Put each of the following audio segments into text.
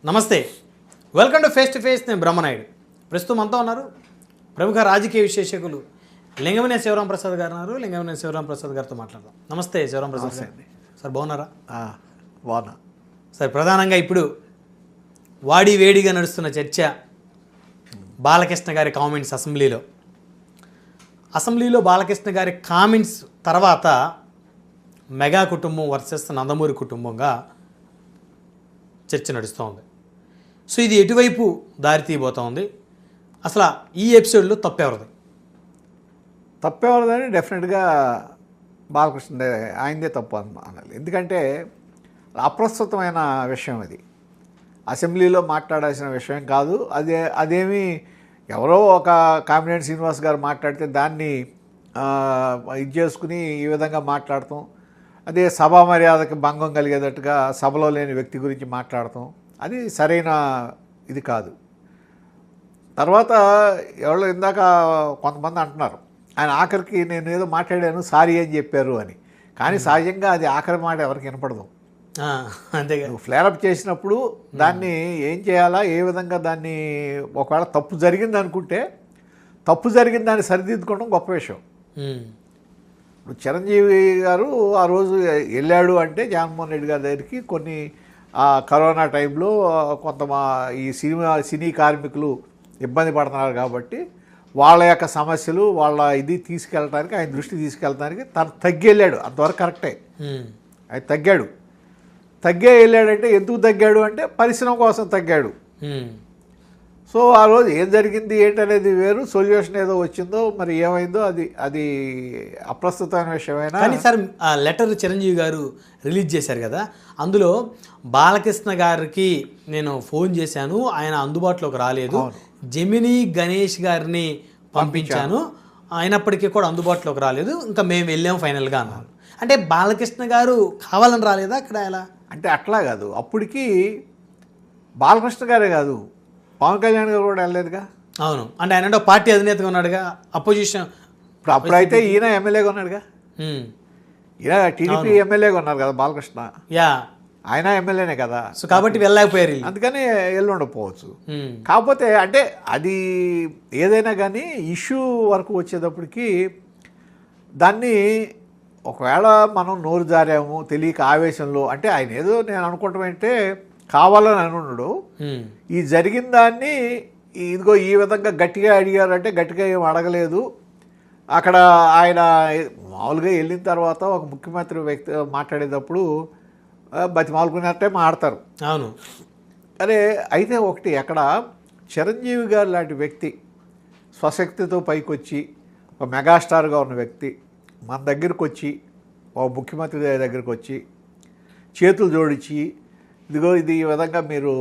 నమస్తే, welcome to face. నేను బ్రహ్మనాయుడు. ప్రస్తుతం అంతా ఉన్నారు ప్రముఖ రాజకీయ విశ్లేషకులు లింగమనేని శివరాం ప్రసాద్ గారు ఉన్నారు. లింగమనేని శివరాం ప్రసాద్ గారితో మాట్లాడదాం. నమస్తే శివరాం ప్రసాద్ గారు. సార్ బాగున్నారా? బాగున్నా సార్. ప్రధానంగా ఇప్పుడు వాడి వేడిగా నడుస్తున్న చర్చ బాలకృష్ణ గారి కామెంట్స్ అసెంబ్లీలో బాలకృష్ణ గారి కామెంట్స్ తర్వాత మెగా కుటుంబం వర్సెస్ నందమూరి కుటుంబంగా చర్చ నడుస్తూ ఉంది. సో ఇది ఎటువైపు దారి తీయబోతోంది? అసలు ఈ ఎపిసోడ్లో తప్పేవారదని డెఫినెట్గా బాలకృష్ణ ఆయనదే తప్పు అనాలి. ఎందుకంటే అప్రస్తుతమైన విషయం అది, అసెంబ్లీలో మాట్లాడాల్సిన విషయం కాదు. అదేమి ఎవరో ఒక కామినేని శ్రీనివాస్ గారు మాట్లాడితే దాన్ని ఇది చేసుకుని ఈ విధంగా మాట్లాడతాం, అదే సభా మర్యాదకి భంగం కలిగేటట్టుగా సభలో లేని వ్యక్తి గురించి మాట్లాడతాం, అది సరైన ఇది కాదు. తర్వాత ఎవరో ఇందాక కొంతమంది అంటున్నారు ఆయన ఆఖరికి నేను ఏదో మాట్లాడాను సారీ అని చెప్పారు అని. కానీ సహజంగా అది ఆఖరి మాట ఎవరికి వినపడదు. అంతేగా, నువ్వు ఫ్లేరప్ చేసినప్పుడు దాన్ని ఏం చేయాలా, ఏ విధంగా దాన్ని ఒకవేళ తప్పు జరిగింది అనుకుంటే తప్పు జరిగిన దాన్ని సరిదిద్దుకోవడం గొప్ప విషయం. ఇప్పుడు చిరంజీవి గారు ఆ రోజు వెళ్ళాడు అంటే జగన్మోహన్ రెడ్డి గారి దగ్గరికి కొన్ని కరోనా టైంలో కొంత ఈ సినీ కార్మికులు ఇబ్బంది పడుతున్నారు కాబట్టి వాళ్ళ యొక్క సమస్యలు వాళ్ళ ఇది తీసుకెళ్ళడానికి ఆయన దృష్టి తీసుకెళ్ళడానికి తను తగ్గి వెళ్ళాడు. అంతవరకు కరెక్టే, ఆయన తగ్గే వెళ్ళాడంటే ఎందుకు తగ్గాడు అంటే పరిశ్రమ కోసం తగ్గాడు. సో ఆ రోజు ఏం జరిగింది ఏంటనేది వేరు, సొల్యూషన్ ఏదో వచ్చిందో మరి ఏమైందో అది అప్రస్తుతమైన విషయమైనా. కానీ సార్ ఆ లెటర్ చిరంజీవి గారు రిలీజ్ చేశారు కదా, అందులో బాలకృష్ణ గారికి నేను ఫోన్ చేశాను, ఆయన అందుబాటులోకి రాలేదు, జెమినీ గణేష్ గారిని పంపించాను, అయినప్పటికీ కూడా అందుబాటులోకి రాలేదు, ఇంకా మేము వెళ్ళాము ఫైనల్గా అన్నారు. అంటే బాలకృష్ణ గారు కావాలని రాలేదా అక్కడ? ఎలా అంటే అట్లా కాదు, అప్పటికి బాలకృష్ణ గారే కాదు పవన్ కళ్యాణ్ గారు కూడా వెళ్ళలేదుగా. అవును, అంటే ఆయన పార్టీ అధినేతగా ఉన్నాడుగా, అపోజిషన్. అప్పుడైతే ఈయన ఎమ్మెల్యేగా ఉన్నాడుగా, ఈయన టీడీపీ ఎమ్మెల్యేగా ఉన్నారు కదా బాలకృష్ణ. ఆయన ఎమ్మెల్యేనే కదా. సో కాబట్టి వెళ్ళలేకపోయారు, అందుకని వెళ్ళి ఉండకపోవచ్చు. కాకపోతే అంటే అది ఏదైనా కానీ ఇష్యూ వరకు వచ్చేటప్పటికి దాన్ని ఒకవేళ మనం నోరు జారాము తెలియక ఆవేశంలో, అంటే ఆయన ఏదో నేను అనుకోవటం అంటే కావాలని అనున్నాడు, ఈ జరిగిన దాన్ని ఇదిగో ఈ విధంగా గట్టిగా అడిగారంటే గట్టిగా ఏం అడగలేదు. అక్కడ ఆయన మామూలుగా వెళ్ళిన తర్వాత ఒక ముఖ్యమంత్రి వ్యక్తి మాట్లాడేటప్పుడు బతిమాలుకున్నట్టే మాడతారు. అవును. అరే అయితే ఒకటి, అక్కడ చిరంజీవి గారు లాంటి వ్యక్తి స్వశక్తితో పైకొచ్చి ఒక మెగాస్టార్గా ఉన్న వ్యక్తి మన దగ్గరికి వచ్చి ఒక ముఖ్యమంత్రి దగ్గరికి వచ్చి చేతులు జోడించి ఇదిగో ఇది ఈ విధంగా మీరు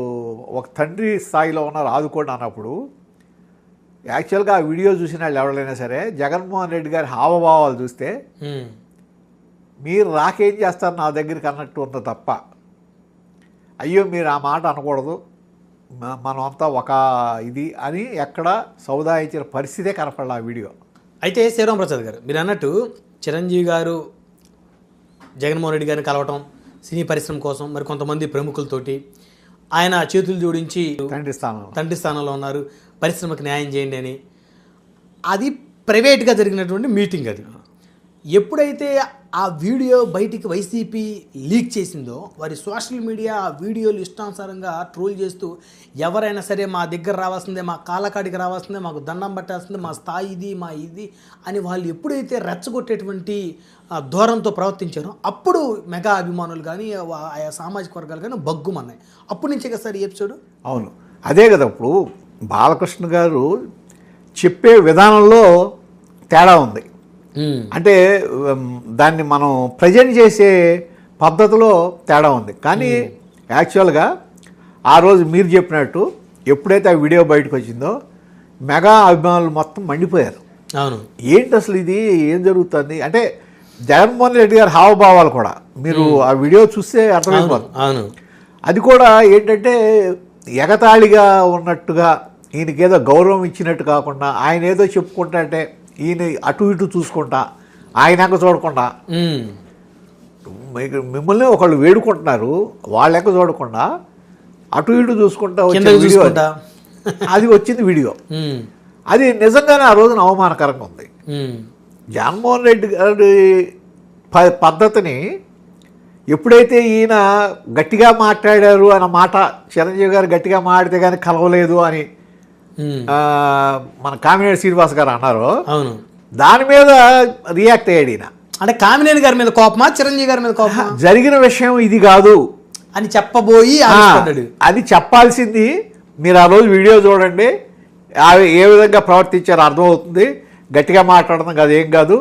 ఒక తండ్రి స్థాయిలో ఉన్నారు ఆదుకోండి అన్నప్పుడు, యాక్చువల్గా ఆ వీడియో చూసిన వాళ్ళు ఎవరైనా సరే జగన్మోహన్ రెడ్డి గారి హావభావాలు చూస్తే మీరు రాకేం చేస్తారు నా దగ్గరికి అన్నట్టు ఉంది తప్ప, అయ్యో మీరు ఆ మాట అనకూడదు మనమంతా ఒక ఇది అని ఎక్కడ సౌదాయించిన పరిస్థితే కనపడాలి ఆ వీడియో. అయితే శివరాం ప్రసాద్ గారు మీరు అన్నట్టు చిరంజీవి గారు జగన్మోహన్ రెడ్డి గారిని కలవటం సినీ పరిశ్రమ కోసం మరి కొంతమంది ప్రముఖులతోటి ఆయన చేతులు జోడించి తండ్రి స్థానంలో ఉన్నారు, పరిశ్రమకు న్యాయం చేయండి అని, అది ప్రైవేట్గా జరిగినటువంటి మీటింగ్. అది ఎప్పుడైతే ఆ వీడియో బయటికి వైసీపీ లీక్ చేసిందో వారి సోషల్ మీడియా ఆ వీడియోలు ఇష్టానుసారంగా ట్రోల్ చేస్తూ ఎవరైనా సరే మా దగ్గర రావాల్సిందే, మా కాళ్ళకాడికి రావాల్సిందే, మాకు దండం పట్టాల్సిందే, మా స్థాయి ఇది మా ఇది అని వాళ్ళు ఎప్పుడైతే రెచ్చగొట్టేటువంటి ధోరణితో ప్రవర్తించారో అప్పుడు మెగా అభిమానులు కానీ ఆయా సామాజిక వర్గాలు కానీ బగ్గుమన్నాయి. అప్పటి నుంచే కదా సార్ ఈ ఎపిసోడ్. అవును, అదే కదా. ఇప్పుడు బాలకృష్ణ గారు చెప్పే విధానంలో తేడా ఉంది. అంటే దాన్ని మనం ప్రజెంట్ చేసే పద్ధతిలో తేడా ఉంది. కానీ యాక్చువల్గా ఆ రోజు మీరు చెప్పినట్టు ఎప్పుడైతే ఆ వీడియో బయటకు వచ్చిందో మెగా అభిమానులు మొత్తం మండిపోయారు. అవును, ఏంటి అసలు ఇది ఏం జరుగుతుంది అంటే జగన్మోహన్ రెడ్డి గారి హావభావాలు కూడా మీరు ఆ వీడియో చూస్తే అర్థమైపోతుంది. అవును, అది కూడా ఏంటంటే ఎగతాళిగా ఉన్నట్టుగా ఈయనకేదో గౌరవం ఇచ్చినట్టు కాకుండా ఆయన ఏదో చెప్పుకుంటా అంటే ఈయన అటు ఇటు చూసుకుంటా ఆయన చూడకుండా మిమ్మల్ని ఒకళ్ళు వేడుకుంటున్నారు వాళ్ళెక్క చూడకుండా అటు ఇటు చూసుకుంటా వచ్చిన కిందకి వీడియో చూసుకుంటా. అది వచ్చింది వీడియో. ఉమ్, అది నిజంగానే ఆ రోజున అవమానకరంగా ఉంది. ఉమ్, జగన్మోహన్ రెడ్డి గారి పద్ధతిని ఎప్పుడైతే ఈయన గట్టిగా మాట్లాడారు అన్న మాట, చిరంజీవి గారు గట్టిగా మాట్లాడితే కానీ కలవలేదు అని ఉమ్, మన కామినేని శ్రీనివాస్ గారు అన్నారు, అవును. దాని మీద రియాక్ట్ అయ్యాడు ఈయన. అంటే కామినేని గారి మీద కోపమా, చిరంజీవి గారి మీద కోపమా జరిగిన విషయం ఇది కాదు అని చెప్పబోయి ఆవేశపడ్డాడు. అది చెప్పాల్సింది మీరు ఆ రోజు వీడియో చూడండి, ఏ విధంగా ప్రవర్తించారో అర్థమవుతుంది. గట్టిగా మాట్లాడడం కాదు, ఏం కాదు,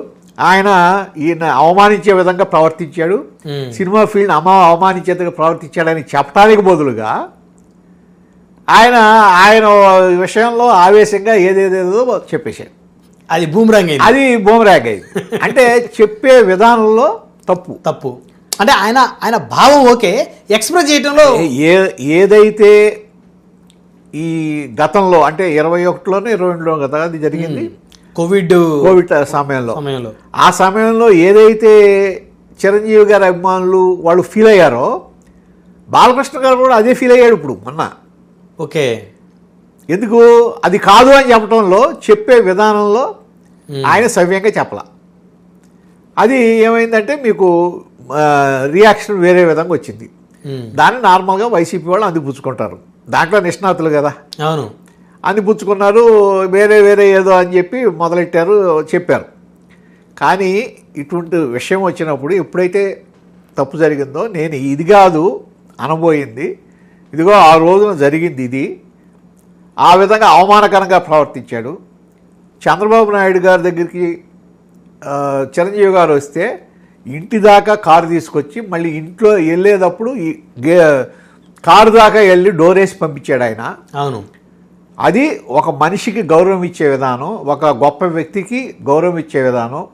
ఈయన అవమానించే విధంగా ప్రవర్తించాడు, సినిమా ఫీల్డ్ అవమానించేందుకు ప్రవర్తించాడని చెప్పడానికి బదులుగా ఆయన విషయంలో ఆవేశంగా ఏదేదేదో చెప్పేశాడు. అది బూమరాంగ్ అయింది. అది బూమరాంగ్ అయింది. అంటే చెప్పే విధానంలో తప్పు. అంటే ఆయన భావం ఓకే, ఎక్స్ప్రెస్ చేయడంలో ఏదైతే ఈ గతంలో అంటే 21లోనే 22లో కదా అది జరిగింది, కోవిడ్ సమయంలో ఆ సమయంలో ఏదైతే చిరంజీవి గారి అభిమానులు వాళ్ళు ఫీల్ అయ్యారో, బాలకృష్ణ గారు కూడా అదే ఫీల్ అయ్యాడు ఇప్పుడు మొన్న. ఓకే, ఎందుకు అది కాదు అని చెప్పడంలో, చెప్పే విధానంలో ఆయన సవ్యంగా చెప్పలా. అది ఏమైందంటే మీకు రియాక్షన్ వేరే విధంగా వచ్చింది. దాన్ని నార్మల్గా వైసీపీ వాళ్ళు అందిపుచ్చుకుంటారు, దాంట్లో నిష్ణాతులు కదా, అవును, అందిపుచ్చుకున్నారు. వేరే ఏదో అని చెప్పి మొదలెట్టారు, చెప్పారు. కానీ ఇటువంటి విషయం వచ్చినప్పుడు ఎప్పుడైతే తప్పు జరిగిందో, నేను ఇది కాదు అనబోయింది, ఇదిగో ఆ రోజున జరిగింది ఇది, ఆ విధంగా అవమానకరంగా ప్రవర్తించాడు. చంద్రబాబు నాయుడు గారి దగ్గరికి చిరంజీవి గారు వస్తే ఇంటి దాకా కారు తీసుకొచ్చి మళ్ళీ ఇంట్లో వెళ్ళేటప్పుడు కారు దాకా వెళ్ళి డోర్ వేసి పంపించాడు ఆయన. అవును, అది ఒక మనిషికి గౌరవం ఇచ్చే విధానం, ఒక గొప్ప వ్యక్తికి గౌరవం ఇచ్చే విధానం,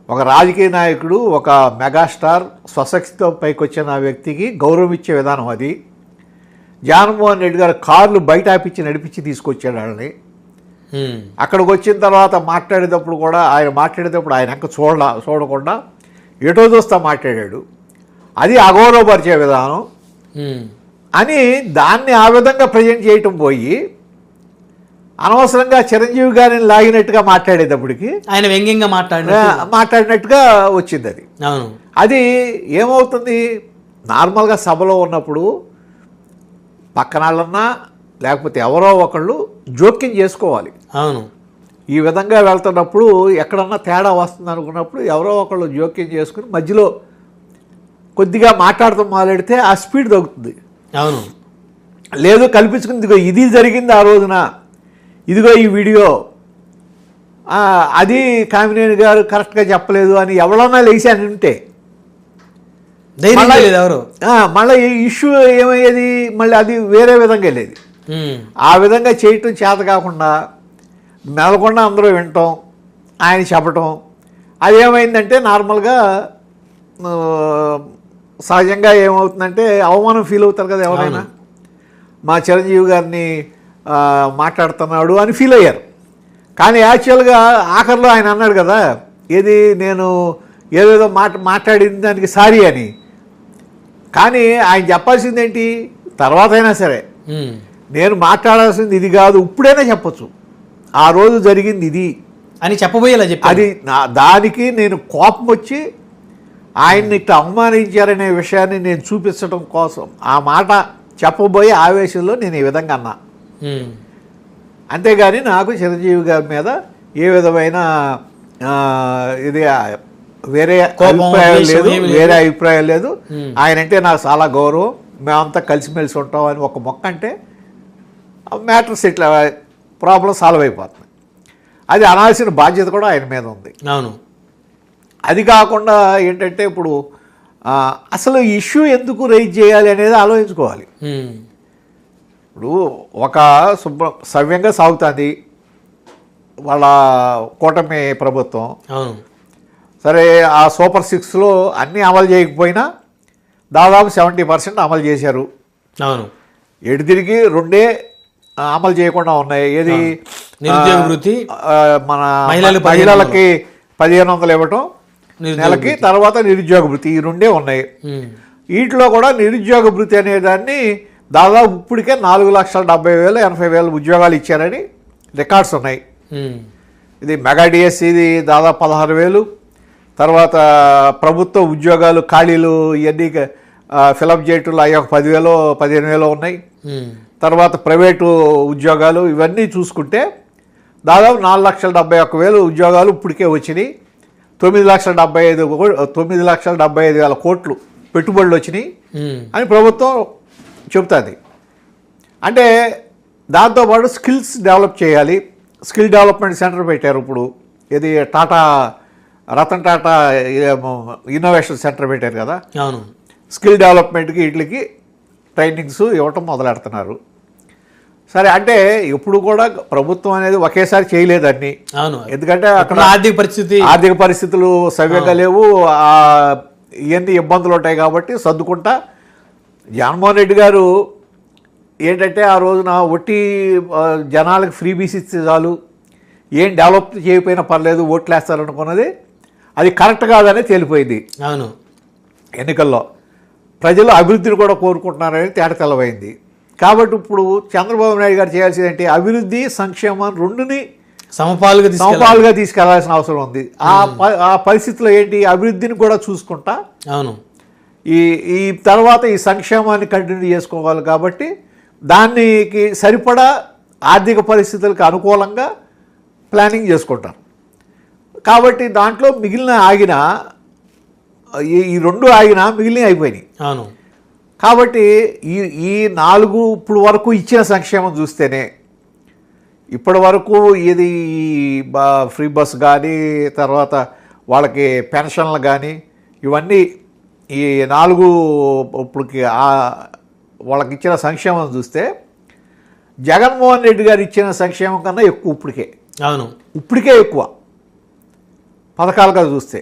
ఒక రాజకీయ నాయకుడు, ఒక మెగాస్టార్ స్వశక్తితో పైకి వచ్చిన వ్యక్తికి గౌరవం ఇచ్చే విధానం అది. జగన్మోహన్ రెడ్డి గారు కార్లు బయట ఆపించి నడిపించి తీసుకొచ్చాడు వాళ్ళని. అక్కడికి వచ్చిన తర్వాత మాట్లాడేటప్పుడు కూడా ఆయన వెనక చూడకుండా ఎటో చూస్తా మాట్లాడాడు. అది అగౌరవపరిచే విధానం అని దాన్ని ఆ విధంగా ప్రజెంట్ చేయటం పోయి అనవసరంగా చిరంజీవి గారిని లాగినట్టుగా మాట్లాడేటప్పటికి ఆయన వ్యంగ్యంగా మాట్లాడినట్టుగా వచ్చింది అది. అవును, అది ఏమవుతుంది, నార్మల్గా సభలో ఉన్నప్పుడు పక్కన వాళ్ళన్నా లేకపోతే ఎవరో ఒకళ్ళు జోక్యం చేసుకోవాలి. అవును, ఈ విధంగా వెళ్తున్నప్పుడు ఎక్కడన్నా తేడా వస్తుంది అనుకున్నప్పుడు ఎవరో ఒకళ్ళు జోక్యం చేసుకుని మధ్యలో కొద్దిగా మాట్లాడుతూ మొదలెడితే ఆ స్పీడ్ తగ్గుతుంది. అవును, లేదు కల్పించుకుని ఇదిగో ఇది జరిగింది ఆ రోజున, ఇదిగో ఈ వీడియో, అది కామినేని గారు కరెక్ట్గా చెప్పలేదు అని ఎవరన్నా లేచి అని ఉంటే ఎవరు మళ్ళీ ఈ ఇష్యూ ఏమయ్యేది, మళ్ళీ అది వేరే విధంగా వెళ్ళేది. ఆ విధంగా చేయటం చేత కాకుండా మెదలకుండా అందరూ వినటం, ఆయన చెప్పటం, అదేమైందంటే నార్మల్గా సహజంగా ఏమవుతుందంటే అవమానం ఫీల్ అవుతారు కదా ఎవరైనా, మా చిరంజీవి గారిని మాట్లాడుతున్నాడు అని ఫీల్ అయ్యారు. కానీ యాక్చువల్గా ఆఖరిలో ఆయన అన్నాడు కదా, ఏది నేను ఏదేదో మాట్లాడిన దానికి సారీ అని. కానీ ఆయన చెప్పాల్సింది ఏంటి, తర్వాత అయినా సరే నేను మాట్లాడాల్సింది ఇది కాదు, ఇప్పుడైనా చెప్పచ్చు ఆ రోజు జరిగింది ఇది అని చెప్పబోయేలా చెప్పి, అది దానికి నేను కోపం వచ్చి ఆయన్ని ఇట్లా అవమానించారనే విషయాన్ని నేను చూపించడం కోసం ఆ మాట చెప్పబోయే ఆవేశంలో నేను ఈ విధంగా అన్నా. అంతేగాని నాకు చిరంజీవి గారి మీద ఏ విధమైన ఇది వేరే అభిప్రాయం లేదు. ఆయన అంటే నాకు చాలా గౌరవం, మేమంతా కలిసిమెలిసి ఉంటాం అని ఒక మొక్క అంటే మ్యాటర్స్ ఇట్లా ప్రాబ్లం సాల్వ్ అయిపోతుంది. అది అనాల్సిన బాధ్యత కూడా ఆయన మీద ఉంది. అవును, అది కాకుండా ఏంటంటే ఇప్పుడు అసలు ఇష్యూ ఎందుకు రైజ్ చేయాలి అనేది ఆలోచించుకోవాలి. ఇప్పుడు ఒక సవ్యంగా సాగుతుంది వాళ్ళ కూటమి ప్రభుత్వం. అవును, సరే ఆ సూపర్ 6లో అన్నీ అమలు చేయకపోయినా దాదాపు 70% అమలు చేశారు. అవును, ఎటు తిరిగి 2 అమలు చేయకుండా ఉన్నాయి. ఏది నిరుద్యోగ వృత్తి, మన మహిళలకి 1500 ఇవ్వటం నెలకి, తర్వాత నిరుద్యోగ వృత్తి, ఈ 2 ఉన్నాయి. వీటిలో కూడా నిరుద్యోగ వృత్తి అనేదాన్ని దాదాపు ఇప్పటికే 4,70,000 80,000 ఉద్యోగాలు ఇచ్చారని రికార్డ్స్ ఉన్నాయి. ఇది మెగా డిఎస్సి ఇది దాదాపు 16,000. తర్వాత ప్రభుత్వ ఉద్యోగాలు ఖాళీలు ఇవన్నీ ఫిలప్ చేయటంలో అవి ఒక 10,000 15,000 ఉన్నాయి. తర్వాత ప్రైవేటు ఉద్యోగాలు ఇవన్నీ చూసుకుంటే దాదాపు 4,71,000 ఉద్యోగాలు ఇప్పటికే వచ్చినాయి. 9,75,000 కోట్లు పెట్టుబడులు వచ్చినాయి అని ప్రభుత్వం చెబుతుంది. అంటే దాంతోపాటు స్కిల్స్ డెవలప్ చేయాలి. స్కిల్ డెవలప్మెంట్ సెంటర్ పెట్టారు. ఇప్పుడు ఇది రతన్ టాటా ఇన్నోవేషన్ సెంటర్ పెట్టారు కదా. అవును. స్కిల్ డెవలప్మెంట్కి వీటికి ట్రైనింగ్స్ ఇవ్వటం మొదలెడుతున్నారు. సరే, అంటే ఎప్పుడు కూడా ప్రభుత్వం అనేది ఒకేసారి చేయలేదు అన్ని. అవును. ఎందుకంటే అక్కడ ఆర్థిక పరిస్థితులు సవ్యంగా లేవు, ఇవన్నీ ఇబ్బందులు ఉంటాయి. కాబట్టి సర్దుకుంటా జగన్మోహన్ రెడ్డి గారు ఏంటంటే ఆ రోజున ఒట్టి జనాలకు ఫ్రీ బీస్ ఇస్తే చాలు, ఏం డెవలప్ చేయకపోయినా పర్లేదు, ఓట్లు వేస్తారనుకున్నది అది కరెక్ట్ కాదనే తేలిపోయింది. అవును. ఎన్నికల్లో ప్రజలు అభివృద్ధిని కూడా కోరుకుంటున్నారని తేట తెల్లబోయింది. కాబట్టి ఇప్పుడు చంద్రబాబు నాయుడు గారు చేయాల్సింది ఏంటి, అభివృద్ధి సంక్షేమం రెండుని సమపాలుగా తీసుకెళ్లాల్సిన అవసరం ఉంది. ఆ పరిస్థితిలో ఏంటి, అభివృద్ధిని కూడా చూసుకుంటా అవును ఈ తర్వాత ఈ సంక్షేమాన్ని కంటిన్యూ చేసుకోవాలి. కాబట్టి దానికి సరిపడా ఆర్థిక పరిస్థితులకు అనుకూలంగా ప్లానింగ్ చేసుకుంటారు. కాబట్టి దాంట్లో ఈ రెండు ఆగినా మిగిలిన అయిపోయినాయి. అవును. కాబట్టి ఈ 4 ఇప్పుడు వరకు ఇచ్చిన సంక్షేమం చూస్తేనే ఇప్పటి వరకు ఇది ఫ్రీ బస్ కానీ, తర్వాత వాళ్ళకి పెన్షన్లు కానీ, ఇవన్నీ ఈ 4 ఇప్పటికి వాళ్ళకి ఇచ్చిన సంక్షేమం చూస్తే జగన్మోహన్ రెడ్డి గారు ఇచ్చిన సంక్షేమం కన్నా ఎక్కువ ఇప్పటికే ఎక్కువ పథకాలుగా చూస్తే.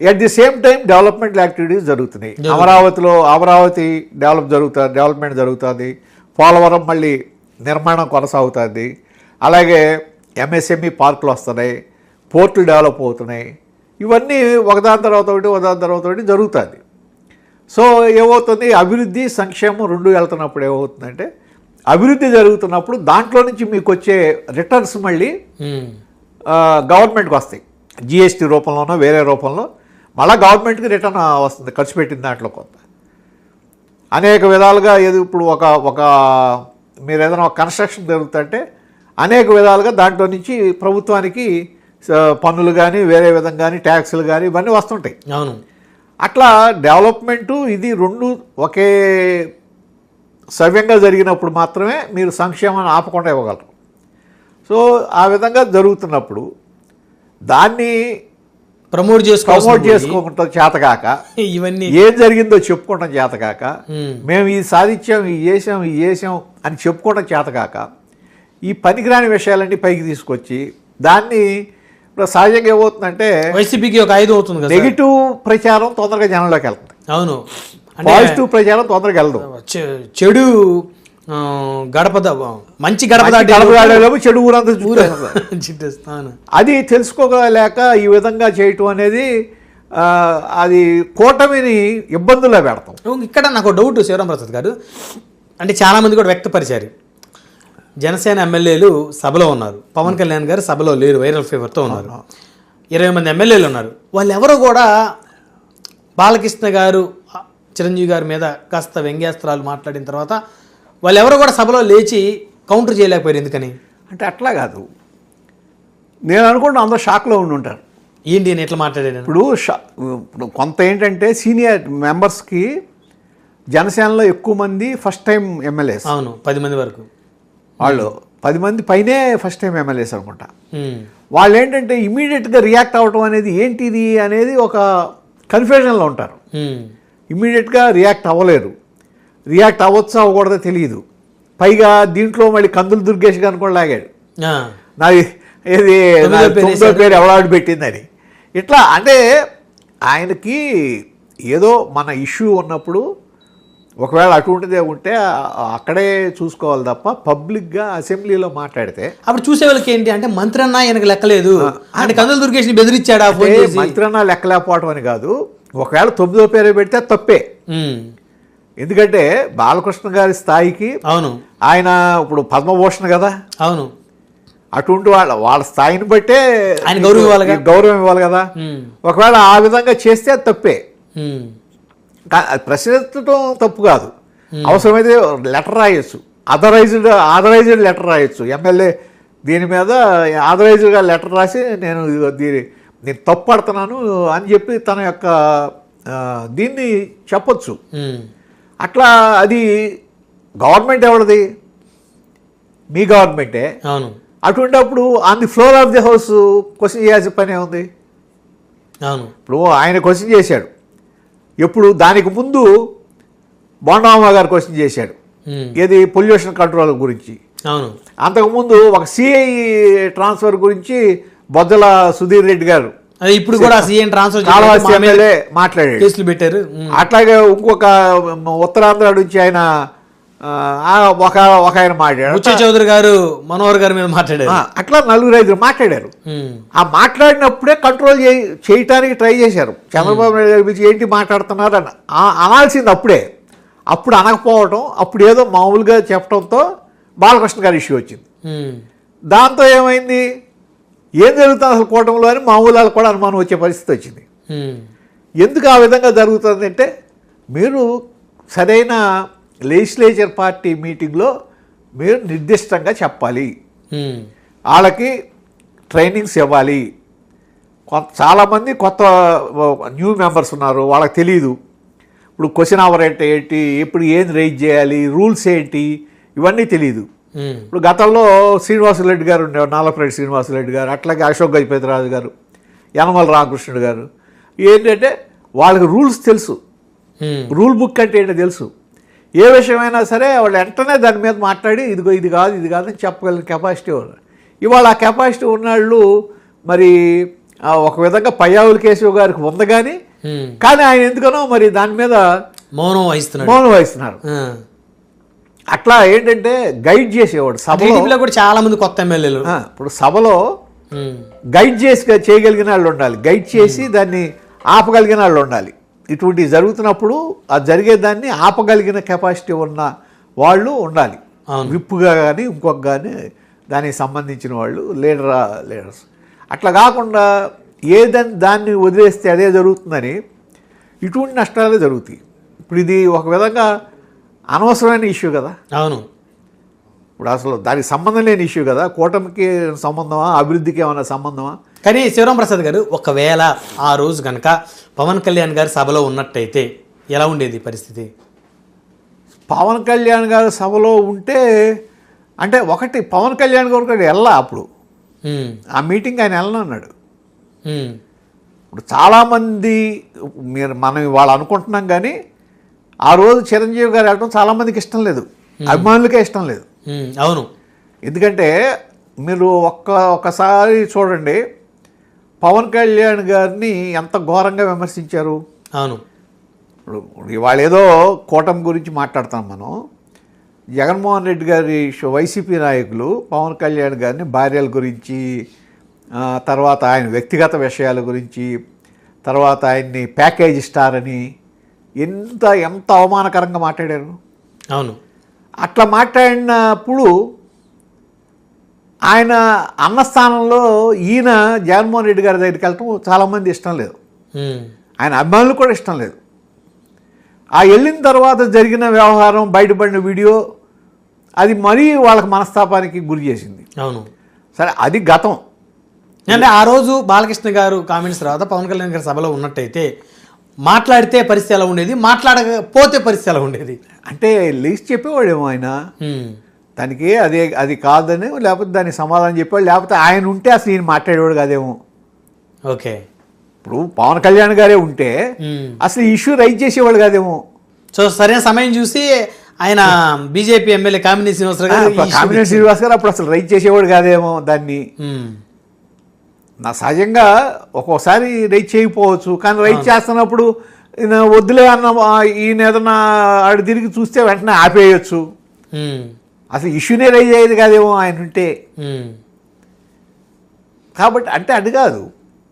At the same time development activities జరుగుతున్నాయి. అమరావతి డెవలప్మెంట్ జరుగుతుంది. పోలవరం మళ్ళీ నిర్మాణం కొనసాగుతుంది. అలాగే ఎంఎస్ఎంఈ పార్కులు వస్తున్నాయి, పోర్టులు డెవలప్ అవుతున్నాయి. ఇవన్నీ ఒకదాని తర్వాత ఒకటి జరుగుతుంది. సో ఏమవుతుంది, అభివృద్ధి సంక్షేమం రెండు వెళ్తున్నప్పుడు ఏమవుతుందంటే, అభివృద్ధి జరుగుతున్నప్పుడు దాంట్లో నుంచి మీకు వచ్చే రిటర్న్స్ మళ్ళీ గవర్నమెంట్కి వస్తాయి. జిఎస్టీ రూపంలోనో వేరే రూపంలో మళ్ళీ గవర్నమెంట్కి రిటర్న్ వస్తుంది, ఖర్చు పెట్టిన దాంట్లో కొంత. అనేక విధాలుగా ఇప్పుడు మీరు ఏదైనా ఒక కన్స్ట్రక్షన్ జరుగుతుంటే అనేక విధాలుగా దాంట్లో నుంచి ప్రభుత్వానికి పన్నులు కానీ, వేరే విధంగా కానీ, ట్యాక్సులు కానీ ఇవన్నీ వస్తుంటాయి. అవును. అట్లా డెవలప్మెంటు ఇది రెండు ఒకే సవ్యంగా జరిగినప్పుడు మాత్రమే మీరు సంక్షేమాన్ని ఆపకుండా ఇవ్వగలరు. సో ఆ విధంగా జరుగుతున్నప్పుడు దాన్ని ప్రమోట్ చేసుకోకుండా చేతకాక, ఇవన్నీ ఏం జరిగిందో చెప్పుకోవడం చేతకాక, మేము ఇది సాధించాం, ఇది చేసాం అని చెప్పుకోవడం చేతకాక, ఈ పనికిరాని విషయాలన్నీ పైకి తీసుకొచ్చి దాన్ని ఇప్పుడు సహజంగా ఏమవుతుందంటే వైసీపీకి ఒక 5 అవుతుంది. నెగిటివ్ ప్రచారం తొందరగా జనంలోకి వెళ్తుంది. అవును. పాజిటివ్ ప్రచారం తొందరగా వెళ్ళదు. చెడు మంచి గడప చెడు ఊరంతా అది తెలుసుకోలేక ఈ విధంగా చేయటం అనేది అది కూటమిని ఇబ్బందుల్లో పెడతాం. ఇక్కడ నాకు డౌట్ శివరామప్రసాద్ గారు, అంటే చాలామంది కూడా వ్యక్తపరిచారు, జనసేన ఎమ్మెల్యేలు సభలో ఉన్నారు, పవన్ కళ్యాణ్ గారు సభలో లేరు, వైరల్ ఫీవర్తో ఉన్నారు, 20 మంది ఎమ్మెల్యేలు ఉన్నారు. వాళ్ళు ఎవరో కూడా బాలకృష్ణ గారు చిరంజీవి గారి మీద కాస్త వ్యంగ్యాస్త్రాలు మాట్లాడిన తర్వాత వాళ్ళు ఎవరో కూడా సభలో లేచి కౌంటర్ చేయలేకపోయారు. ఎందుకని అంటే అట్లా కాదు, నేను అనుకుంటున్నా అందరూ షాక్లో ఉండి ఉంటారు. ఏంటి నేను ఎట్లా మాట్లాడాను. ఇప్పుడు కొంత ఏంటంటే సీనియర్ మెంబర్స్కి జనసేనలో ఎక్కువ మంది ఫస్ట్ టైం ఎమ్మెల్యేస్. అవును, 10 మంది వరకు. వాళ్ళు 10 మంది పైనే ఫస్ట్ టైం ఎమ్మెల్యేస్ అనుకుంటా. వాళ్ళు ఏంటంటే ఇమీడియట్గా రియాక్ట్ అవ్వటం అనేది ఏంటిది అనేది ఒక కన్ఫ్యూజన్లో ఉంటారు. ఇమీడియట్గా రియాక్ట్ అవ్వలేరు. రియాక్ట్ అవ్వచ్చా అవ్వకూడదో తెలియదు. పైగా దీంట్లో మళ్ళీ కందులు దుర్గేష్ గారిని కూడా లాగాడు, నాది ఏది 9వ పేరు ఎవడాడు పెట్టిందని. ఇట్లా అంటే ఆయనకి ఏదో మన ఇష్యూ ఉన్నప్పుడు ఒకవేళ అటువంటిదే ఉంటే అక్కడే చూసుకోవాలి తప్ప పబ్లిక్గా అసెంబ్లీలో మాట్లాడితే అప్పుడు చూసే వాళ్ళకి ఏంటి అంటే మంత్రి అన్న ఆయనకు లెక్కలేదు అంటే కందుల దుర్గేష్ని బెదిరించాడా. మంత్రి అన్న లెక్కలేకపోవడం అని కాదు, ఒకవేళ 9వ పేరు పెడితే తప్పే. ఎందుకంటే బాలకృష్ణ గారి స్థాయికి అవును ఆయన ఇప్పుడు పద్మభూషణ్ కదా, అవును అటువంటి వాళ్ళ స్థాయిని బట్టే ఆయన గౌరవం ఇవ్వాలి కదా. ఒకవేళ ఆ విధంగా చేస్తే అది తప్పే, అది ప్రశ్నించడం తప్పు కాదు. అవసరమైతే లెటర్ రాయొచ్చు, ఆథరైజ్డ్ లెటర్ రాయొచ్చు. ఎమ్మెల్యే దీని మీద ఆథరైజ్డ్గా లెటర్ రాసి నేను తప్పు పడుతున్నాను అని చెప్పి తన యొక్క దీన్ని చెప్పొచ్చు. అట్లా అది గవర్నమెంట్ ఎవరిది? మీ గవర్నమెంటే. అవును. అటువంటిప్పుడు on the floor of the house question చేయాల్సిన పని ఏముంది? అవును. ఇప్పుడు ఆయన క్వశ్చన్ చేశాడు, ఎప్పుడు దానికి ముందు బోండామ్మ గారు క్వశ్చన్ చేశాడు, ఏది పొల్యూషన్ కంట్రోల్ గురించి. అవును. అంతకుముందు ఒక సిఐ ట్రాన్స్ఫర్ గురించి బొజ్జల సుధీర్ రెడ్డి గారు ఇప్పుడు కూడా సీఎం ట్రాన్స్ఫర్ మాట్లాడాడు, కేసులు పెట్టారు. అట్లాగే ఇంకొక ఉత్తరాంధ్ర నుంచి ఆయన ఒక ఆయన మాట్లాడారు, ఉచ్చ చౌదరి గారు మనోహర్ గారి మీద మాట్లాడారు. అట్లా 4-5 మాట్లాడారు. ఆ మాట్లాడినప్పుడే కంట్రోల్ చేయటానికి ట్రై చేశారు. చంద్రబాబు నాయుడు గారి గురించి ఏంటి మాట్లాడుతున్నారు అని అనాల్సింది అప్పుడు అనకపోవటం, అప్పుడు ఏదో మామూలుగా చెప్పడంతో బాలకృష్ణ గారి ఇష్యూ వచ్చింది. దాంతో ఏమైంది, ఏం జరుగుతుంది అసలు కూటమిలో అని మామూలు వాళ్ళు కూడా అనుమానం వచ్చే పరిస్థితి వచ్చింది. ఎందుకు ఆ విధంగా జరుగుతుంది అంటే, మీరు సరైన లెజిస్లేచర్ పార్టీ మీటింగ్లో మీరు నిర్దిష్టంగా చెప్పాలి, వాళ్ళకి ట్రైనింగ్స్ ఇవ్వాలి. చాలామంది కొత్త న్యూ మెంబర్స్ ఉన్నారు, వాళ్ళకి తెలియదు. ఇప్పుడు క్వశ్చన్ అవర్ అంటే ఏంటి, ఇప్పుడు ఏం రైజ్ చేయాలి, రూల్స్ ఏంటి, ఇవన్నీ తెలియదు. ఇప్పుడు గతంలో శ్రీనివాసరెడ్డి గారు ఉండేవారు, నాలపరెడ్డి శ్రీనివాసరెడ్డి గారు, అట్లాగే అశోక్ గజపతిరాజు గారు, యనమల రామకృష్ణుడు గారు. ఏంటంటే వాళ్ళకి రూల్స్ తెలుసు, రూల్ బుక్ అంటే ఏంటో తెలుసు. ఏ విషయమైనా సరే వాళ్ళు వెంటనే దాని మీద మాట్లాడి ఇది కాదు అని చెప్పగలిగిన కెపాసిటీ ఉన్నారు. ఇవాళ ఆ కెపాసిటీ ఉన్నవాళ్ళు మరి ఒక విధంగా పయ్యావుల కేశవ్ గారికి ఉంది, కానీ ఆయన ఎందుకనో మరి దాని మీద మౌనం వహిస్తున్నారు. అట్లా ఏంటంటే గైడ్ చేసేవాడు సభలో కూడా చాలా మంది కొత్త ఎమ్మెల్యేలు. ఇప్పుడు సభలో గైడ్ చేయగలిగిన వాళ్ళు ఉండాలి, గైడ్ చేసి దాన్ని ఆపగలిగిన వాళ్ళు ఉండాలి. ఇటువంటి జరుగుతున్నప్పుడు ఆ జరిగేదాన్ని ఆపగలిగిన కెపాసిటీ ఉన్న వాళ్ళు ఉండాలి, విప్పుగా కానీ ఇంకొక కానీ దానికి సంబంధించిన వాళ్ళు లీడర్స్. అట్లా కాకుండా దాన్ని వదిలేస్తే అదే జరుగుతుందని ఇటువంటి నష్టాలే జరుగుతాయి. ఇప్పుడు ఇది ఒక విధంగా అనవసరమైన ఇష్యూ కదా. అవును. ఇప్పుడు అసలు దానికి సంబంధం లేని ఇష్యూ కదా. కూటమికి సంబంధమా, అభివృద్ధికి ఏమైనా సంబంధమా? కానీ శివరాం ప్రసాద్ గారు, ఒకవేళ ఆ రోజు కనుక పవన్ కళ్యాణ్ గారు సభలో ఉన్నట్టయితే ఎలా ఉండేది పరిస్థితి? పవన్ కళ్యాణ్ గారు సభలో ఉంటే అంటే ఒకటి, పవన్ కళ్యాణ్ గారు వెళ్ళా అప్పుడు ఆ మీటింగ్ ఆయన వెళ్ళనన్నాడు. ఇప్పుడు చాలామంది మనం ఇవాళ అనుకుంటున్నాం, కానీ ఆ రోజు చిరంజీవి గారు వెళ్ళడం చాలామందికి ఇష్టం లేదు, అభిమానులకే ఇష్టం లేదు. అవును. ఎందుకంటే మీరు ఒక్కసారి చూడండి, పవన్ కళ్యాణ్ గారిని ఎంత ఘోరంగా విమర్శించారు. అవును. ఇవాళ ఏదో కూటమి గురించి మాట్లాడుతాం మనం. జగన్మోహన్ రెడ్డి గారి వైసీపీ నాయకులు పవన్ కళ్యాణ్ గారిని భార్యల గురించి, తర్వాత ఆయన వ్యక్తిగత విషయాల గురించి, తర్వాత ఆయన్ని ప్యాకేజ్ స్టార్ అని ఎంత అవమానకరంగా మాట్లాడారు. అవును. అట్లా మాట్లాడినప్పుడు ఆయన అన్న స్థానంలో ఈయన జగన్మోహన్ రెడ్డి గారి దగ్గరికి వెళ్ళటం చాలామంది ఇష్టం లేదు, ఆయన అభిమానులు కూడా ఇష్టం లేదు. ఆ వెళ్ళిన తర్వాత జరిగిన వ్యవహారం, బయటపడిన వీడియో, అది మరీ వాళ్ళకి మనస్తాపానికి గురి చేసింది. అవును. సరే, అది గతం. అంటే ఆ రోజు బాలకృష్ణ గారు కామెంట్స్ తర్వాత పవన్ కళ్యాణ్ గారి సభలో ఉన్నట్టయితే మాట్లాడితే పరిస్థితి ఎలా ఉండేది, మాట్లాడకపోతే పరిస్థితి ఎలా ఉండేది? అంటే లిస్ట్ చెప్పేవాడేమో ఆయన, దానికి అది కాదని, లేకపోతే దానికి సమాధానం చెప్పేవాడు, లేకపోతే ఆయన ఉంటే అసలు ఈయన మాట్లాడేవాడు కాదేమో. ఓకే. ఇప్పుడు పవన్ కళ్యాణ్ గారే ఉంటే అసలు ఇష్యూ రైజ్ చేసేవాడు కాదేమో. సో సరైన సమయం చూసి ఆయన బీజేపీ ఎమ్మెల్యే కామినేని శ్రీనివాస్ గారు అప్పుడు అసలు రైజ్ చేసేవాడు కాదేమో దాన్ని. నా సహజంగా ఒక్కోసారి రైజ్ చేయకపోవచ్చు, కానీ రైజ్ చేస్తున్నప్పుడు ఈయన వద్దులే అన్న ఈయన ఏదన్నా ఆడు తిరిగి చూస్తే వెంటనే ఆపేయచ్చు. అసలు ఇష్యూనే రైజ్ అయ్యేది కాదేమో ఆయన ఉంటే. కాబట్టి అంటే అది కాదు,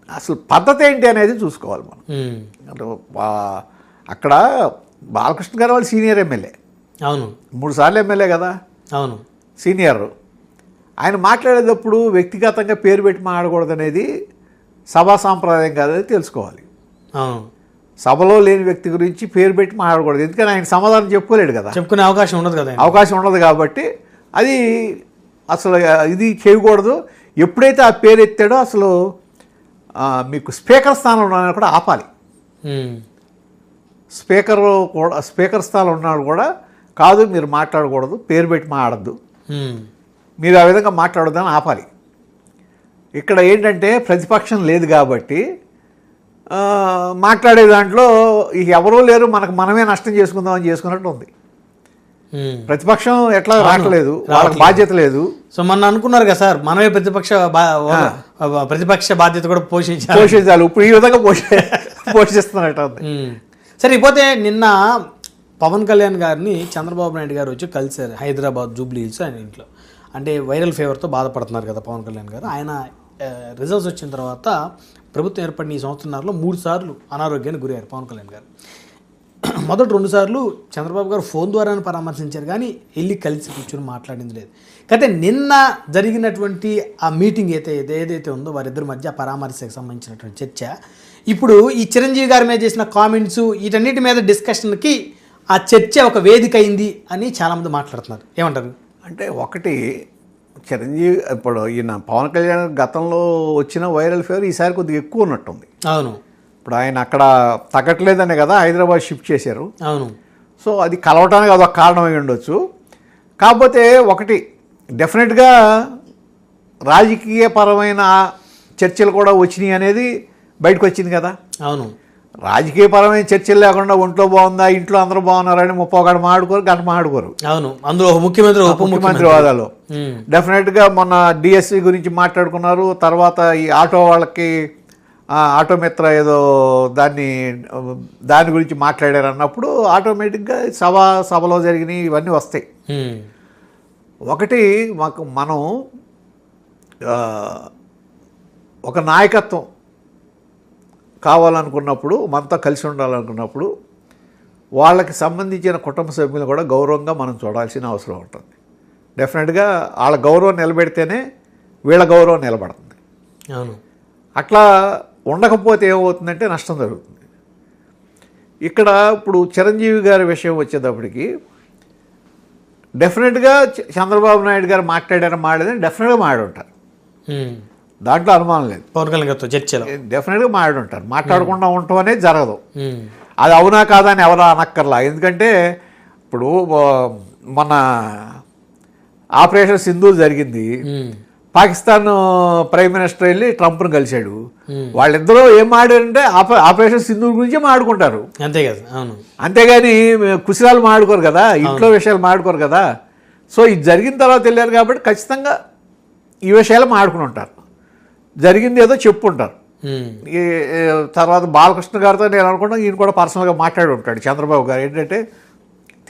అసలు పద్ధతి ఏంటి అనేది చూసుకోవాలి మనం. అక్కడ బాలకృష్ణ గారు వాళ్ళు సీనియర్ ఎమ్మెల్యే, అవును 3 సార్లు ఎమ్మెల్యే కదా, అవును సీనియర్. ఆయన మాట్లాడేటప్పుడు వ్యక్తిగతంగా పేరు పెట్టి మాట్లాడకూడదు అనేది సభా సాంప్రదాయం కాదని తెలుసుకోవాలి. అవును, సభలో లేని వ్యక్తి గురించి పేరు పెట్టి మాట్లాడకూడదు, ఎందుకని ఆయన సమాధానం చెప్పుకోలేడు కదా, చెప్పుకునే అవకాశం ఉండదు కదా, అవకాశం ఉండదు. కాబట్టి అది అసలు ఇది చేయకూడదు. ఎప్పుడైతే ఆ పేరు ఎత్తాడో అసలు మీకు స్పీకర్ స్థానంలో కూడా ఆపాలి. స్పీకర్ స్థానంలో ఉన్నాడు కూడా కాదు, మీరు మాట్లాడకూడదు, పేరు పెట్టి మాట్లాడద్దు, మీరు ఆ విధంగా మాట్లాడొద్దని ఆపాలి. ఇక్కడ ఏంటంటే ప్రతిపక్షం లేదు కాబట్టి మాట్లాడే దాంట్లో ఎవరూ లేరు, మనమే నష్టం చేసుకుందామని చేసుకున్నట్టు ఉంది. ప్రతిపక్షం ఎట్లా రావట్లేదు, వాళ్ళకి బాధ్యత లేదు. సో మొన్న అనుకున్నారు కదా సార్, మనమే ప్రతిపక్ష బాధ్యత కూడా పోషించాలి. ఇప్పుడు ఈ విధంగా పోషిస్తున్నట్టు ఉంది. సరే, ఇకపోతే నిన్న పవన్ కళ్యాణ్ గారిని చంద్రబాబు నాయుడు గారు వచ్చి కలిశారు హైదరాబాద్ జూబ్లీ హిల్స్ ఆయన ఇంట్లో. అంటే వైరల్ ఫీవర్తో బాధపడుతున్నారు కదా పవన్ కళ్యాణ్ గారు. ఆయన రిజల్ట్స్ వచ్చిన తర్వాత ప్రభుత్వం ఏర్పడిన ఈ సంవత్సరంలో 3 సార్లు అనారోగ్యానికి గురయ్యారు పవన్ కళ్యాణ్ గారు. మొదటి 2 సార్లు చంద్రబాబు గారు ఫోన్ ద్వారానే పరామర్శించారు, కానీ వెళ్ళి కలిసి కూర్చొని మాట్లాడింది లేదు. అయితే నిన్న జరిగినటువంటి ఆ మీటింగ్ ఏదైతే ఉందో వారిద్దరి మధ్య పరామర్శకు సంబంధించినటువంటి చర్చ, ఇప్పుడు ఈ చిరంజీవి గారి మీద చేసిన కామెంట్స్ వీటన్నిటి మీద డిస్కషన్కి ఆ చర్చ ఒక వేదిక అయింది అని చాలామంది మాట్లాడుతున్నారు. ఏమంటారు? అంటే ఒకటి, చిరంజీవి ఇప్పుడు ఈయన పవన్ కళ్యాణ్ గతంలో వచ్చిన వైరల్ ఫీవర్ ఈసారి కొద్దిగా ఎక్కువ ఉన్నట్టుంది. అవును, ఇప్పుడు ఆయన అక్కడ తగ్గట్లేదనే కదా హైదరాబాద్ షిఫ్ట్ చేశారు. అవును. సో అది కలవటానికి అదొక కారణం అయి ఉండొచ్చు. కాకపోతే ఒకటి డెఫినెట్గా రాజకీయపరమైన చర్చలు కూడా వచ్చినాయి అనేది బయటకు వచ్చింది కదా. అవును, రాజకీయపరమైన చర్చలు లేకుండా ఒంట్లో బాగుందా, ఇంట్లో అందరూ బాగున్నారని 30 గంట మాట్లాడుకోరు, గంట మాట్లాడుకోరు. అవును, అందులో ముఖ్యమంత్రి ఉప ముఖ్యమంత్రి హోదాలో డెఫినెట్గా మొన్న డిఎస్సి గురించి మాట్లాడుకున్నారు. తర్వాత ఈ ఆటో వాళ్ళకి ఆటో మిత్ర ఏదో దాని గురించి మాట్లాడారు అన్నప్పుడు ఆటోమేటిక్గా సభలో జరిగినాయి ఇవన్నీ వస్తాయి. ఒకటి మనం ఒక నాయకత్వం కావాలనుకున్నప్పుడు, మనతో కలిసి ఉండాలనుకున్నప్పుడు వాళ్ళకి సంబంధించిన కుటుంబ సభ్యులు కూడా గౌరవంగా మనం చూడాల్సిన అవసరం ఉంటుంది. డెఫినెట్గా వాళ్ళ గౌరవం నిలబెడితేనే వీళ్ళ గౌరవం నిలబడుతుంది. అవును, అట్లా ఉండకపోతే ఏమవుతుందంటే నష్టం జరుగుతుంది. ఇక్కడ ఇప్పుడు చిరంజీవి గారి విషయం వచ్చేటప్పటికి డెఫినెట్గా చంద్రబాబు నాయుడు గారు మాట్లాడని డెఫినెట్గా మాట్లాడుంటారు, దాంట్లో అనుమానం లేదు. పవన్ కళ్యాణ్ గారితో చర్చలో డెఫినెట్గా మాట్లాడుంటారు. మాట్లాడకుండా ఉండటం అనేది జరగదు. అది అవునా కాదా అని ఎవరు అనక్కర్లా. ఎందుకంటే ఇప్పుడు మన ఆపరేషన్ సింధూర్ జరిగింది, పాకిస్తాన్ ప్రైమ్ మినిస్టర్ వెళ్ళి ట్రంప్ను కలిశాడు. వాళ్ళిద్దరూ ఏం మాట్లాడారంటే ఆపరేషన్ సింధూర్ గురించే మాట్లాడుకుంటారు, అంతే కదా. అవును, అంతేగాని కుశలాలు మాట్లాడుకోరు కదా, ఇంట్లో విషయాలు మాట్లాడుకోరు కదా. సో ఇది జరిగిన తర్వాత వెళ్ళారు కాబట్టి ఖచ్చితంగా ఈ విషయాలు మాట్లాడుకుని ఉంటారు, జరిగింది ఏదో చెప్పుంటారు. ఈ తర్వాత బాలకృష్ణ గారితో నేను అనుకుంటాను ఈయన కూడా పర్సనల్గా మాట్లాడి ఉంటాడు చంద్రబాబు గారు. ఏంటంటే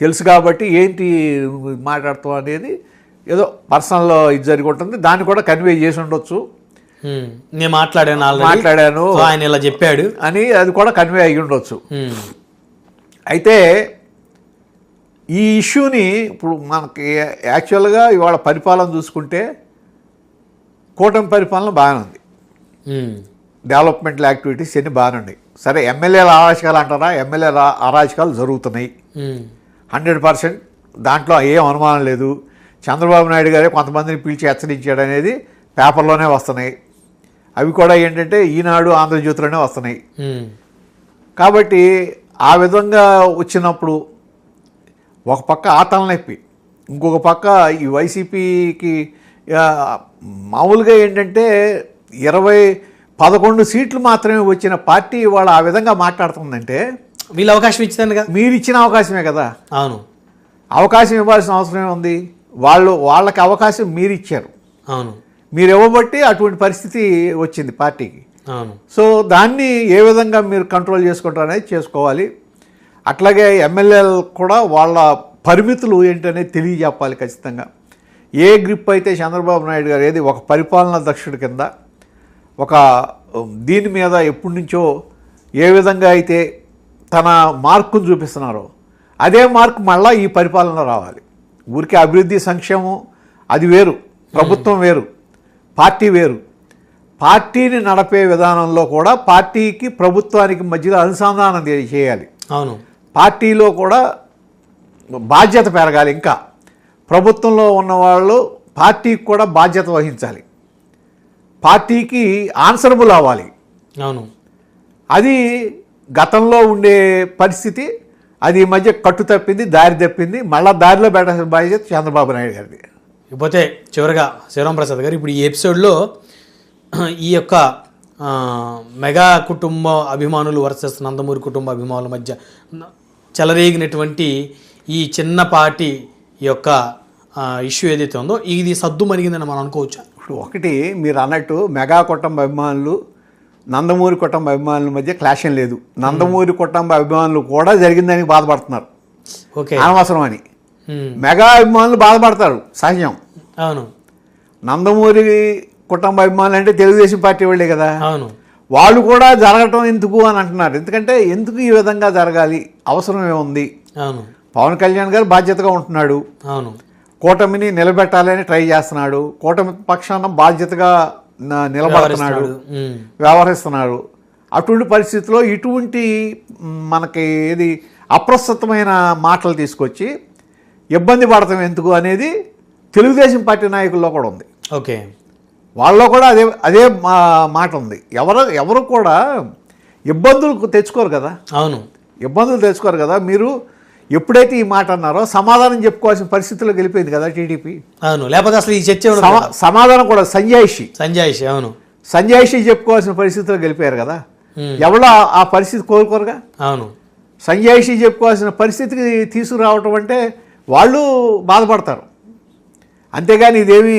తెలుసు కాబట్టి ఏంటి మాట్లాడుతాం అనేది ఏదో పర్సనల్లో ఇది జరిగి ఉంటుంది, దాన్ని కూడా కన్వే చేసి ఉండొచ్చు. నేను మాట్లాడాను ఆయన ఇలా చెప్పాడు అని అది కూడా కన్వే అయ్యి ఉండొచ్చు. అయితే ఈ ఇష్యూని ఇప్పుడు మనకి యాక్చువల్గా ఇవాళ పరిపాలన చూసుకుంటే కూటమి పరిపాలన బాగానే ఉంది, డెవలప్మెంటల్ యాక్టివిటీస్ అన్నీ బాగానే ఉన్నాయి. సరే, ఎమ్మెల్యేల అరాచకాలు అంటారా, ఎమ్మెల్యేల అరాచకాలు జరుగుతున్నాయి 100%, దాంట్లో ఏం అనుమానం లేదు. చంద్రబాబు నాయుడు గారే కొంతమందిని పిలిచి హెచ్చరించాడు అనేది పేపర్లోనే వస్తున్నాయి. అవి కూడా ఏంటంటే ఈనాడు ఆంధ్రజ్యోతిలోనే వస్తున్నాయి. కాబట్టి ఆ విధంగా వచ్చినప్పుడు ఒక పక్క ఆటలు నొప్పి, ఇంకొక పక్క ఈ వైసీపీకి మామూలుగా ఏంటంటే 11 సీట్లు మాత్రమే వచ్చిన పార్టీ ఇవాళ ఆ విధంగా మాట్లాడుతుందంటే వీళ్ళు అవకాశం ఇచ్చింది కదా, మీరు ఇచ్చిన అవకాశమే కదా. అవును, అవకాశం ఇవ్వాల్సిన అవసరం ఉంది. వాళ్ళకి అవకాశం మీరు ఇచ్చారు. అవును, మీరు ఇవ్వబట్టి అటువంటి పరిస్థితి వచ్చింది పార్టీకి. అవును. సో దాన్ని ఏ విధంగా మీరు కంట్రోల్ చేసుకుంటారు అనేది చేసుకోవాలి. అట్లాగే ఎమ్మెల్యేలు కూడా వాళ్ళ పరిమితులు ఏంటనేది తెలియజెప్పాలి ఖచ్చితంగా. ఏ గ్రిప్ అయితే చంద్రబాబు నాయుడు గారు ఏది ఒక పరిపాలనా దక్షుడి కింద ఒక దీని మీద ఎప్పటి నుంచో ఏ విధంగా అయితే తన మార్కును చూపిస్తున్నారో అదే మార్క్ మళ్ళీ ఈ పరిపాలన రావాలి. ఊరికి అభివృద్ధి సంక్షేమం అది వేరు, ప్రభుత్వం వేరు, పార్టీ వేరు. పార్టీని నడిపే విధానంలో కూడా పార్టీకి ప్రభుత్వానికి మధ్యలో అనుసంధానం చేయాలి. అవును, పార్టీలో కూడా బాధ్యత పెరగాలి. ఇంకా ప్రభుత్వంలో ఉన్నవాళ్ళు పార్టీకి కూడా బాధ్యత వహించాలి, పార్టీకి ఆన్సరబుల్ అవ్వాలి. అవును, అది గతంలో ఉండే పరిస్థితి, అది ఈ మధ్య కట్టు తప్పింది, దారి తప్పింది. మళ్ళా దారిలో పెట్టాల్సిన బాధ్యత చంద్రబాబు నాయుడు గారిది. ఇకపోతే చివరిగా శివరాం ప్రసాద్ గారు, ఇప్పుడు ఈ ఎపిసోడ్లో ఈ యొక్క మెగా కుటుంబ అభిమానులు వర్సెస్ నందమూరి కుటుంబ అభిమానుల మధ్య చెలరేగినటువంటి ఈ చిన్నపాటి ఈ యొక్క ఇష్యూ ఏదైతే ఉందో ఇది సద్దు మరిగిందని మనం అనుకోవచ్చా? ఇప్పుడు ఒకటి మీరు అన్నట్టు మెగా కుటుంబ అభిమానులు నందమూరి కుటుంబ అభిమానుల మధ్య క్లాష్ ఏం లేదు. నందమూరి కుటుంబ అభిమానులు కూడా జరిగిందని బాధపడుతున్నారు, ఓకే, అనవసరం అని. మెగా అభిమానులు బాధపడతారు, సహజం. అవును, నందమూరి కుటుంబ అభిమానులు అంటే తెలుగుదేశం పార్టీ వాళ్ళే కదా, అవును, వాళ్ళు కూడా జరగటం ఎందుకు అని అంటున్నారు. ఎందుకంటే ఎందుకు ఈ విధంగా జరగాలి, అవసరం ఏముంది? అవును, పవన్ కళ్యాణ్ గారు బాధ్యతగా ఉంటున్నాడు, అవును, కూటమిని నిలబెట్టాలని ట్రై చేస్తున్నాడు, కూటమి పక్షాన బాధ్యతగా నిలబడుతున్నాడు, వ్యవహరిస్తున్నాడు. అటువంటి పరిస్థితిలో ఇటువంటి మనకి ఏది అప్రస్తుతమైన మాటలు తీసుకొచ్చి ఇబ్బంది పడతాం ఎందుకు అనేది తెలుగుదేశం పార్టీ నాయకుల్లో కూడా ఉంది. ఓకే, వాళ్ళలో కూడా అదే అదే మాట ఉంది. ఎవరు కూడా ఇబ్బందులు తెచ్చుకోరు కదా. అవును, ఇబ్బందులు తెచ్చుకోరు కదా. మీరు ఎప్పుడైతే ఈ మాట అన్నారో సమాధానం చెప్పుకోవాల్సిన పరిస్థితిలో గెలిపోయింది కదా టీడీపీ. అవును, లేకపోతే అసలు ఈ చర్చ సమాధానం కూడా సంజాయిషి అవును, సంజాయిషి చెప్పుకోవాల్సిన పరిస్థితిలో గెలిపారు కదా. ఎవరో ఆ పరిస్థితి కోరుకోరుగా. అవును, సంజాయిషి చెప్పుకోవాల్సిన పరిస్థితికి తీసుకురావటం అంటే వాళ్ళు బాధపడతారు. అంతేగాని ఇదేమి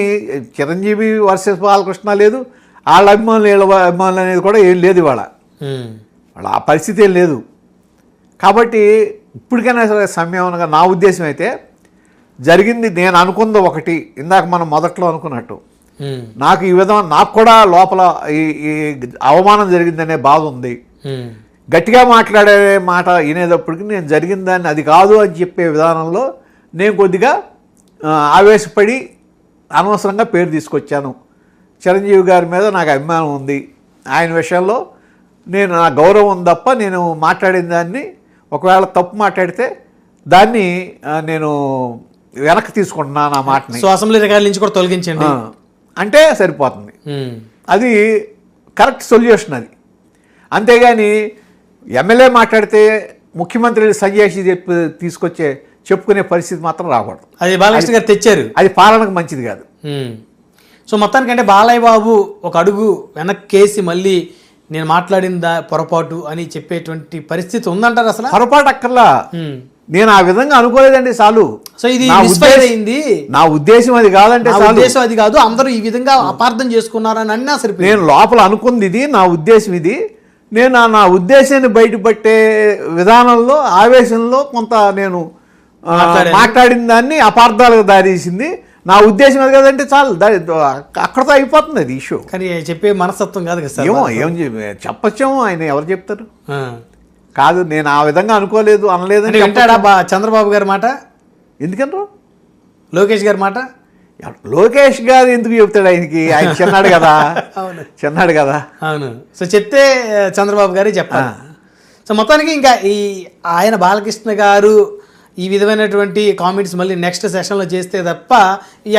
చిరంజీవి వర్సెస్ బాలకృష్ణ లేదు, వాళ్ళ అభిమానులు వీళ్ళ అభిమానులు అనేది కూడా ఏం లేదు. వాళ్ళ ఆ పరిస్థితి ఏం లేదు. కాబట్టి ఇప్పటికైనా సరే సమయంగా నా ఉద్దేశం అయితే జరిగింది నేను అనుకుంది ఒకటి, ఇందాక మనం మొదట్లో అనుకున్నట్టు నాకు ఈ విధంగా నాకు కూడా లోపల ఈ అవమానం జరిగిందనే బాధ ఉంది. గట్టిగా మాట్లాడే మాట వినేటప్పటికి నేను జరిగిన దాన్ని అది కాదు అని చెప్పే విధానంలో నేను కొద్దిగా ఆవేశపడి అనవసరంగా పేరు తీసుకొచ్చాను. చిరంజీవి గారి మీద నాకు అభిమానం ఉంది, ఆయన విషయంలో నేను నా గౌరవం ఉంది తప్ప నేను మాట్లాడిన దాన్ని ఒకవేళ తప్పు మాట్లాడితే దాన్ని నేను వెనక్కి తీసుకుంటున్నాను ఆ మాటని. సో అసెంబ్లీ రికార్డు నుంచి కూడా తొలగించండి అంటే సరిపోతుంది. అది కరెక్ట్ సొల్యూషన్ అది. అంతేగాని ఎమ్మెల్యే మాట్లాడితే ముఖ్యమంత్రి సజెషన్ తీసుకొచ్చే చెప్పుకునే పరిస్థితి మాత్రం రాకూడదు. అది బాలకృష్ణ గారు తెచ్చారు, అది పాలనకు మంచిది కాదు. సో మొత్తానికంటే బాలయ్య బాబు ఒక అడుగు వెనక్కేసి మళ్ళీ నేను మాట్లాడిందా పొరపాటు అని చెప్పేటువంటి పరిస్థితి ఉందంటారు. అసలు పొరపాటు అక్కర్లా, నేను ఆ విధంగా అనుకోలేదండి చాలు. సో ఇది అయింది, నా ఉద్దేశం అది కాదంటే ఉద్దేశం అది కాదు, అందరూ ఈ విధంగా అపార్థం చేసుకున్నారని అన్నా సరే నేను లోపల అనుకుంది ఇది, నా ఉద్దేశం ఇది. నేను నా ఉద్దేశాన్ని బయటపట్టే విధానంలో ఆవేశంలో కొంత నేను మాట్లాడిన దాన్ని అపార్థాలకు దారితీసింది. నా ఉద్దేశం అది కదంటే చాలు, అక్కడతో అయిపోతుంది అది ఇష్యూ. కానీ చెప్పే మనస్తత్వం కాదు కదా. ఏమో ఏం చెప్పచ్చేమో, ఆయన ఎవరు చెప్తారు. కాదు, నేను ఆ విధంగా అనుకోలేదు అనలేదు. వింటాడా చంద్రబాబు గారి మాట? ఎందుకంటారు? లోకేష్ గారి మాట? లోకేష్ గారు ఎందుకు చెప్తాడు? ఆయన చిన్నాడు కదా. చిన్నాడు కదా. అవును. సో చెప్తే చంద్రబాబు గారే చెప్పాలి. సో మొత్తానికి ఇంకా ఈ ఆయన బాలకృష్ణ గారు ఈ విధమైనటువంటి కామెంట్స్ మళ్ళీ నెక్స్ట్ సెషన్లో చేస్తే తప్ప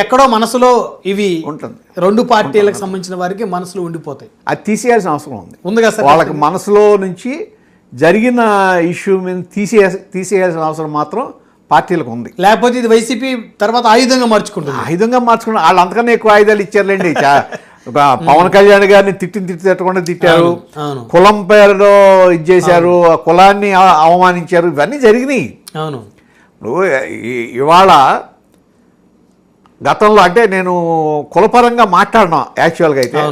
ఎక్కడో మనసులో ఇవి ఉంటుంది. రెండు పార్టీలకు సంబంధించిన వారికి మనసులో ఉండిపోతాయి. అది తీసేయాల్సిన అవసరం ఉంది కదా సార్. వాళ్ళకి మనసులో నుంచి జరిగిన ఇష్యూ మీద తీసేయాల్సిన అవసరం మాత్రం పార్టీలకు ఉంది. లేకపోతే ఇది వైసీపీ తర్వాత ఆయుధంగా మార్చుకుంటుంది. వాళ్ళు అంతకన్నా ఎక్కువ ఆయుధాలు ఇచ్చారులేండి. పవన్ కళ్యాణ్ గారిని తిట్టకుండా తిట్టారు, కులం పేరులో ఇది చేశారు, కులాన్ని అవమానించారు, ఇవన్నీ జరిగినాయి. అవును. ఇప్పుడు ఇవాళ గతంలో అంటే నేను కులపరంగా మాట్లాడినా యాక్చువల్గా అయితే,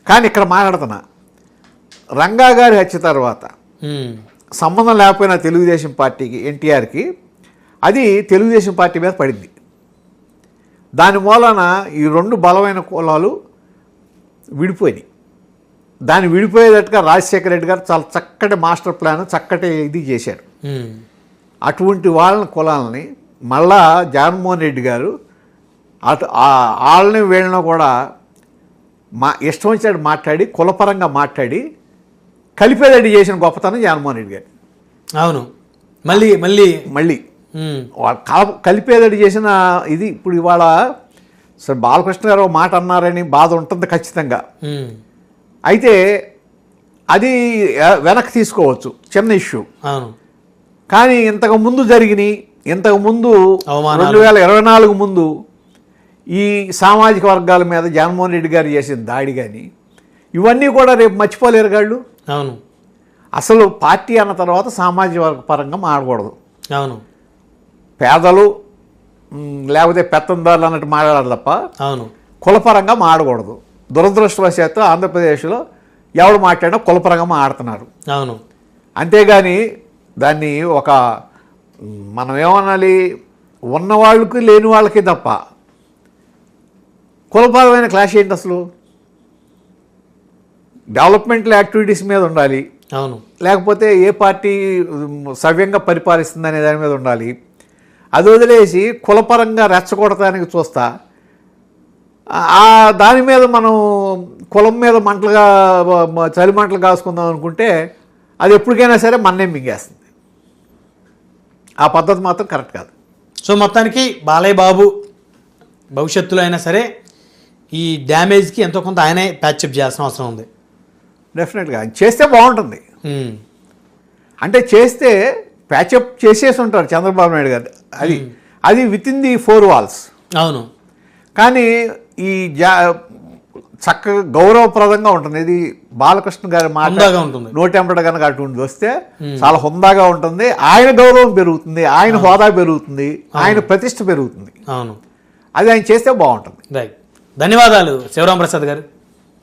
కానీ ఇక్కడ మాట్లాడుతున్నా రంగా గారి హత్య తర్వాత సంబంధం లేకపోయినా తెలుగుదేశం పార్టీకి, ఎన్టీఆర్కి అది తెలుగుదేశం పార్టీ మీద పడింది. దాని మూలన ఈ రెండు బలమైన కులాలు విడిపోయినాయి. దాన్ని విడిపోయేటట్టుగా రాజశేఖర రెడ్డి గారు చాలా చక్కటి మాస్టర్ ప్లాన్, చక్కటి ఇది చేశారు. అటువంటి కులాలని మళ్ళా జగన్మోహన్ రెడ్డి గారు వాళ్ళని వీళ్ళని కూడా ఇష్టం వచ్చినట్టు మాట్లాడి కులపరంగా మాట్లాడి కలిపేదడి చేసిన గొప్పతనం జగన్మోహన్ రెడ్డి గారు. అవును, మళ్ళీ మళ్ళీ మళ్ళీ కలిపేదడి చేసిన ఇది ఇప్పుడు ఇవాళ సరే బాలకృష్ణ గారు మాట అన్నారని బాధ ఉంటుంది ఖచ్చితంగా. అయితే అది వెనక్కి తీసుకోవచ్చు, చిన్న ఇష్యూ. అవును, కానీ ఇంతకుముందు 2024 ముందు ఈ సామాజిక వర్గాల మీద జగన్మోహన్ రెడ్డి గారు చేసిన దాడి కానీ ఇవన్నీ కూడా రేపు మర్చిపోలేరు గాళ్ళు. అవును, అసలు పార్టీ అన్న తర్వాత సామాజిక వర్గ పరంగా మాడకూడదు. అవును, పేదలు లేకపోతే పెత్తందారులు అన్నట్టు మాట్లాడాలి తప్ప అవును, కులపరంగా మాడకూడదు. దురదృష్టవశాత్తు ఆంధ్రప్రదేశ్లో ఎవడు మాట్లాడినా కులపరంగా మాడుతున్నారు. అవును, అంతేగాని దాన్ని ఒక మనం ఏమనాలి, ఉన్నవాళ్ళకి లేని వాళ్ళకి తప్ప కులపరమైన క్లాష్ ఏంటి అసలు? డెవలప్మెంటల్ యాక్టివిటీస్ మీద ఉండాలి, అవును, లేకపోతే ఏ పార్టీ సవ్యంగా పరిపాలిస్తుంది అనే దాని మీద ఉండాలి. అది వదిలేసి కులపరంగా రెచ్చగొడటానికి చూస్తా దాని మీద మనం కులం మీద చలి మంటలు కాసుకుందాం అనుకుంటే అది ఎప్పటికైనా సరే మన్నే మింగేస్తుంది. ఆ పద్ధతి మాత్రం కరెక్ట్ కాదు. సో మొత్తానికి బాలయ్య బాబు భవిష్యత్తులో అయినా సరే ఈ డ్యామేజ్కి ఎంతో కొంత ఆయనే ప్యాచప్ చేయాల్సిన అవసరం ఉంది. డెఫినెట్గా చేస్తే బాగుంటుంది. అంటే చేస్తే ప్యాచప్ చేసేసి ఉంటారు చంద్రబాబు నాయుడు గారు. అది విత్ ఇన్ ది 4 walls. అవును, కానీ ఈ చక్కగా గౌరవప్రదంగా ఉంటుంది. ఇది బాలకృష్ణ గారి మాట ఉంటుంది. నోటెంపట కనుక అటువంటి వస్తే చాలా హుందాగా ఉంటుంది. ఆయన గౌరవం పెరుగుతుంది, ఆయన హోదా పెరుగుతుంది, ఆయన ప్రతిష్ట పెరుగుతుంది. అవును, అది ఆయన చేస్తే బాగుంటుంది. రైట్. ధన్యవాదాలు శివరాం ప్రసాద్ గారు.